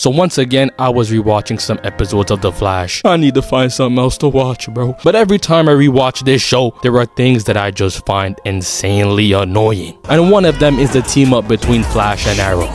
So once again, I was rewatching some episodes of The Flash. I need to find something else to watch, bro. But every time I rewatch this show, there are things that I just find insanely annoying. And one of them is the team up between Flash and Arrow.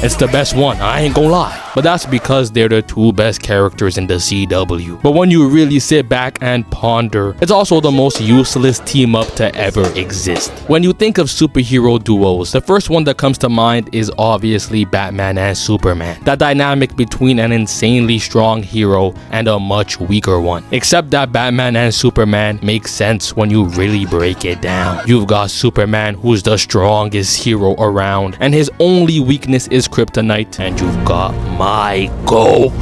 It's the best one, I ain't gonna lie. But that's because they're the two best characters in the CW. But when you really sit back and ponder, it's also the most useless team up to ever exist. When you think of superhero duos, the first one that comes to mind is obviously Batman and Superman. That dynamic between an insanely strong hero and a much weaker one. Except that Batman and Superman make sense when you really break it down. You've got Superman, who's the strongest hero around, and his only weakness is kryptonite. And you've got my GOAT,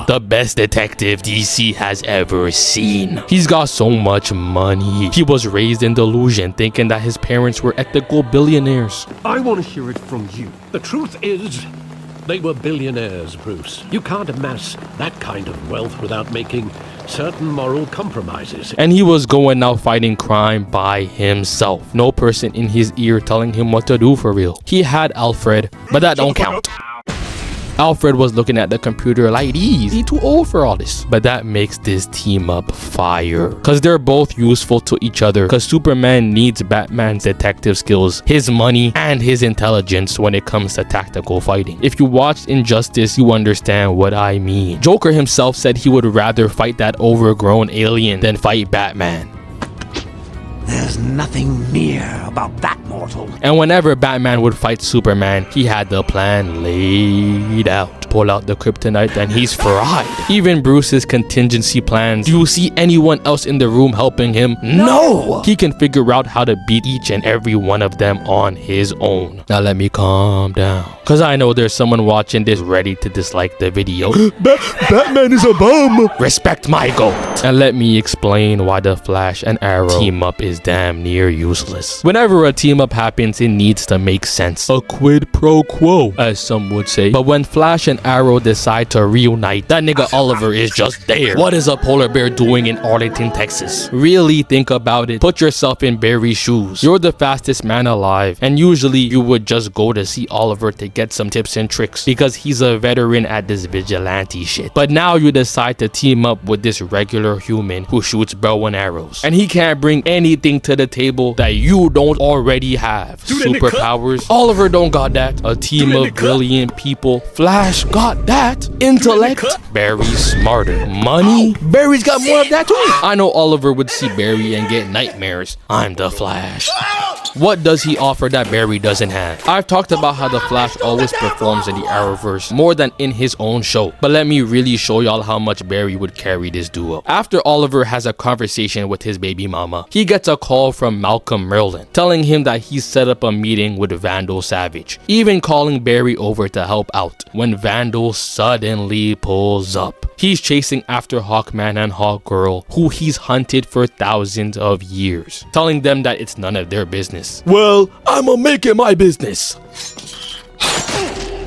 the best detective DC has ever seen. He's got so much money. He was raised in delusion, thinking that his parents were ethical billionaires. I want to hear it from you. The truth is, they were billionaires, Bruce. You can't amass that kind of wealth without making certain moral compromises. And he was going out fighting crime by himself. No person in his ear telling him what to do for real. He had Alfred, but that don't count. Alfred was looking at the computer like, he's too old for all this. But that makes this team up fire. Cause they're both useful to each other. Cause Superman needs Batman's detective skills, his money, and his intelligence when it comes to tactical fighting. If you watched Injustice, you understand what I mean. Joker himself said he would rather fight that overgrown alien than fight Batman. There's nothing mere about that mortal. And whenever Batman would fight Superman, he had the plan laid out. Pull out the kryptonite and he's fried. Even Bruce's contingency plans. Do you see anyone else in the room helping him? No! He can figure out how to beat each and every one of them on his own. Now let me calm down. Cause I know there's someone watching this ready to dislike the video. Batman is a bum! Respect my GOAT. And let me explain why the Flash and Arrow team up is damn near useless. Whenever a team up happens, it needs to make sense. A quid pro quo, as some would say. But when Flash and Arrow decide to reunite, that nigga Oliver is just there. What is a polar bear doing in Arlington, Texas? Really think about it. Put yourself in Barry's shoes. You're the fastest man alive, and usually you would just go to see Oliver to get some tips and tricks because he's a veteran at this vigilante shit. But now you decide to team up with this regular human who shoots bow and arrows, and he can't bring anything to the table that you don't already have. Superpowers. Oliver don't got that. A team of brilliant people. Flash got that. Intellect. Barry's smarter. Money. Barry's got more of that too. I know Oliver would see Barry and get nightmares. I'm the Flash. What does he offer that Barry doesn't have? I've talked about how the Flash always performs in the Arrowverse more than in his own show, but let me really show y'all how much Barry would carry this duo. After Oliver has a conversation with his baby mama, he gets a call from Malcolm Merlyn telling him that he set up a meeting with Vandal Savage, even calling Barry over to help out when Vandal suddenly pulls up. He's chasing after Hawkman and Hawkgirl, who he's hunted for thousands of years, telling them that it's none of their business. Well, I'ma make it my business.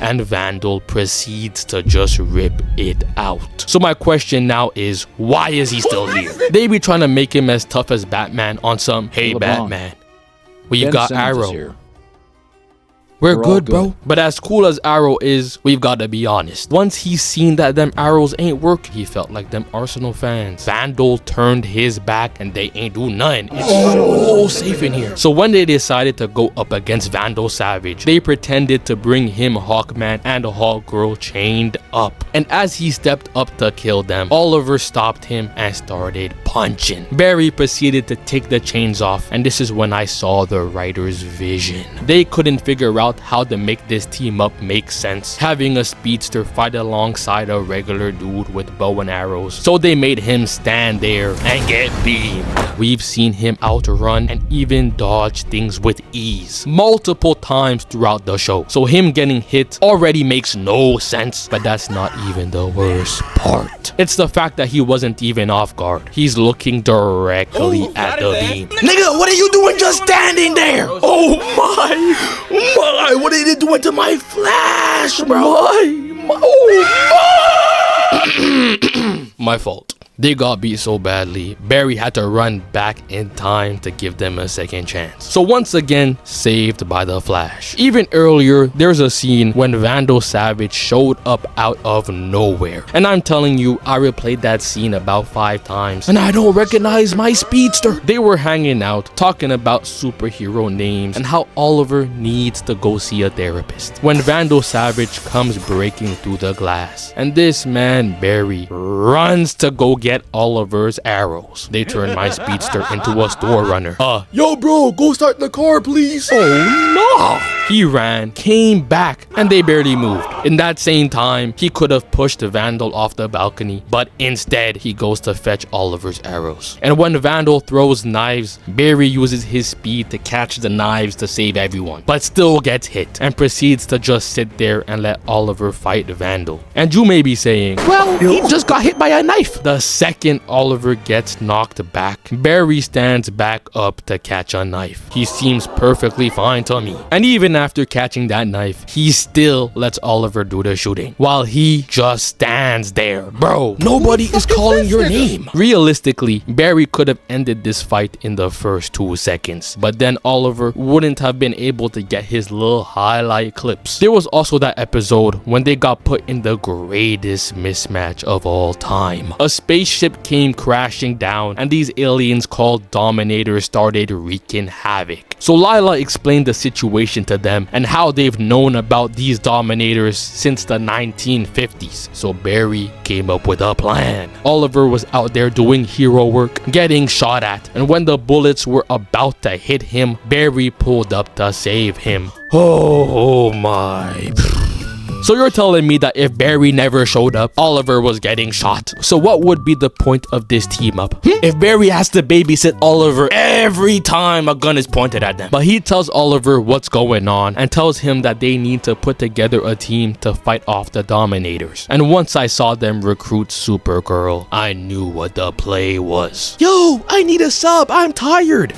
And Vandal proceeds to just rip it out. So my question now is, why is he still here? They be trying to make him as tough as Batman on some, hey Batman, we've got Arrow. We're good, bro. But as cool as Arrow is, we've got to be honest. Once he's seen that them arrows ain't work, he felt like them Arsenal fans. Vandal turned his back and they ain't do nothing. It's so safe in here. So when they decided to go up against Vandal Savage, they pretended to bring him Hawkman and Hawkgirl chained up. And as he stepped up to kill them, Oliver stopped him and started punching. Barry proceeded to take the chains off, and this is when I saw the writer's vision. They couldn't figure out how to make this team up make sense, having a speedster fight alongside a regular dude with bow and arrows. So they made him stand there and get beamed. We've seen him outrun and even dodge things with ease multiple times throughout the show. So him getting hit already makes no sense, but that's not even the worst part. It's the fact that he wasn't even off guard. He's looking directly at the beam. Nigga, what are you doing just standing there? Oh my, what are they doing to my Flash, bro? My fault. They got beat so badly, Barry had to run back in time to give them a second chance. So once again, saved by the Flash. Even earlier, there's a scene when Vandal Savage showed up out of nowhere. And I'm telling you, I replayed that scene about 5 times and I don't recognize my speedster. They were hanging out, talking about superhero names and how Oliver needs to go see a therapist, when Vandal Savage comes breaking through the glass. And this man, Barry, runs to go get Oliver's arrows. They turn my speedster into a store runner. Yo bro, go start the car please. Oh no! He ran, came back, and they barely moved. In that same time, he could have pushed Vandal off the balcony, but instead he goes to fetch Oliver's arrows. And when Vandal throws knives, Barry uses his speed to catch the knives to save everyone, but still gets hit and proceeds to just sit there and let Oliver fight Vandal. And you may be saying, well, he just got hit by a knife. The second Oliver gets knocked back, Barry stands back up to catch a knife. He seems perfectly fine to me. And even after catching that knife, he still lets Oliver do the shooting, while he just stands there. Bro, nobody is calling your name. Realistically, Barry could have ended this fight in the first 2 seconds, but then Oliver wouldn't have been able to get his little highlight clips. There was also that episode when they got put in the greatest mismatch of all time. A spaceship came crashing down and these aliens called Dominators started wreaking havoc. So Lila explained the situation to them and how they've known about these Dominators since the 1950s. So Barry came up with a plan. Oliver was out there doing hero work, getting shot at, and when the bullets were about to hit him, Barry pulled up to save him. Oh my. So you're telling me that if Barry never showed up, Oliver was getting shot. So what would be the point of this team up? If Barry has to babysit Oliver every time a gun is pointed at them. But he tells Oliver what's going on and tells him that they need to put together a team to fight off the Dominators. And once I saw them recruit Supergirl, I knew what the play was. Yo, I need a sub, I'm tired.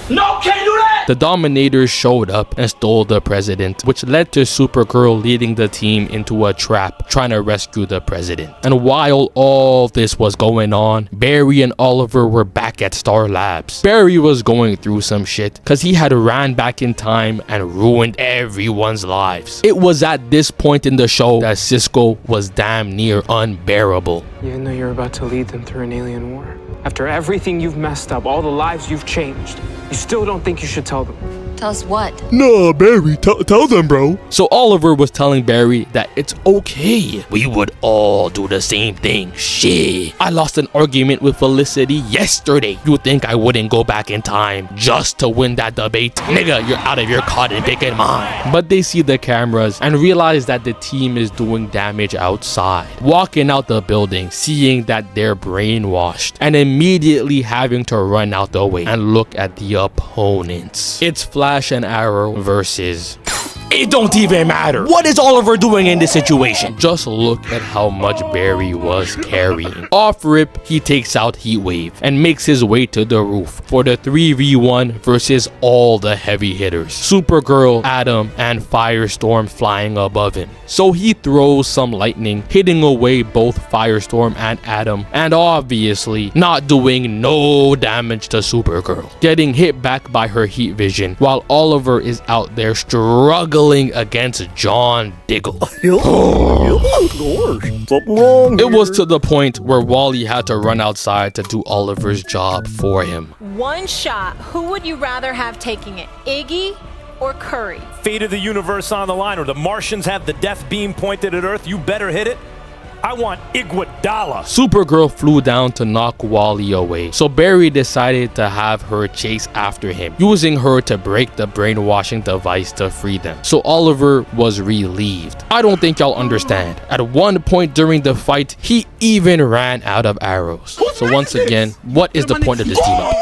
No, can't do that! The Dominators showed up and stole the president, which led to Supergirl leading the team into a trap trying to rescue the president. And while all this was going on, Barry and Oliver were back at Star Labs. Barry was going through some shit because he had ran back in time and ruined everyone's lives. It was at this point in the show that Cisco was damn near unbearable. Even though you're about to lead them through an alien war, after everything you've messed up, all the lives you've changed, you still don't think you should tell them? Tell us what? Nah, Barry, tell them, bro. So Oliver was telling Barry that it's okay. We would all do the same thing. Shit. I lost an argument with Felicity yesterday. You think I wouldn't go back in time just to win that debate? Nigga, you're out of your cotton picking mind. But they see the cameras and realize that the team is doing damage outside. Walking out the building, seeing that they're brainwashed, and immediately having to run out the way and look at the opponents. It's Flash and Arrow versus... It don't even matter. What is Oliver doing in this situation? Just look at how much Barry was carrying. Off rip, he takes out Heatwave and makes his way to the roof for the 3v1 versus all the heavy hitters. Supergirl, Atom, and Firestorm flying above him. So he throws some lightning, hitting away both Firestorm and Atom, and obviously not doing no damage to Supergirl, getting hit back by her heat vision, while Oliver is out there struggling against John Diggle. It was to the point where Wally had to run outside to do Oliver's job for him. One shot. Who would you rather have taking it? Iggy or Curry? Fate of the universe on the line, or the Martians have the death beam pointed at Earth. You better hit it. I want Iguodala. Supergirl flew down to knock Wally away, so Barry decided to have her chase after him, using her to break the brainwashing device to free them. So Oliver was relieved. I don't think y'all understand. At one point during the fight, he even ran out of arrows. So once again, what is the point of this team up?